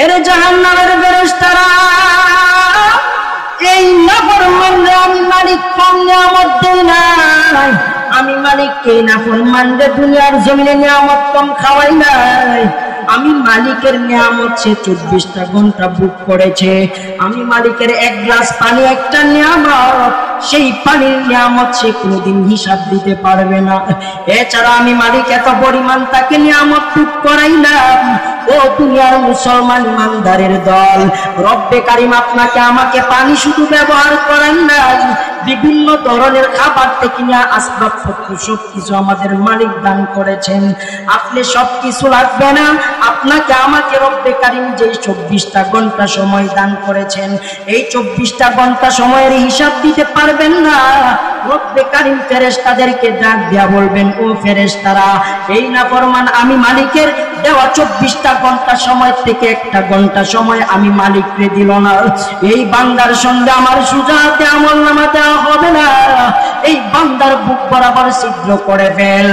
এর জাহান্নামের ফেরেশতারা এই নাফরমানরে আমি মালিক কম নিয়ামত দেই নাই, আমি মালিককে নাফরমানরে দুনিয়ার জমিনে নিয়ামত কম খাওয়াই নাই। আমি মালিকের নিয়ামত সে 24টা ঘন্টা বুক করেছে। আমি মালিকের এক গ্লাস পানি একটা নিয়ামত, সেই পানির নিয়ামত সে কোনোদিন হিসাব দিতে পারবে না। এছাড়া আমি মালিক এত পরিমাণ তাকে নিয়ামত বুক করাইলাম। ও দুনিয়ার মুসলমান ইমানদারের দল, রব্বে কারিম আপনাকে আমাকে পানি শুধু ব্যবহার করেন নাই, বিভিন্ন ধরনের খাবার থেকে নিয়ে আসবাবপত্র সবকিছু আমাদের মালিক দান করেছেন। আপনি সবকিছু লাগবে না, আপনাকে আমাকে রব্বে কারিম যে 24টা ঘন্টা সময় দান করেছেন, এই 24টা ঘন্টা সময়ের হিসাব দিতে পারবেন না। রব্বে কারিম ফেরেশতাদেরকে ডাক দিয়া বলবেন, ও ফেরেশতারা, এই নাফরমান আমি মালিকের দেওয়া 24টা ঘন্টা সময় থেকে একটা ঘন্টা সময় আমি মালিককে দিল না, এই বান্দার সঙ্গে আমার সুজাতে আমলনামা দেওয়া হবে না, এই বান্দার বুক বরাবর ছিদ্র করে ফেল।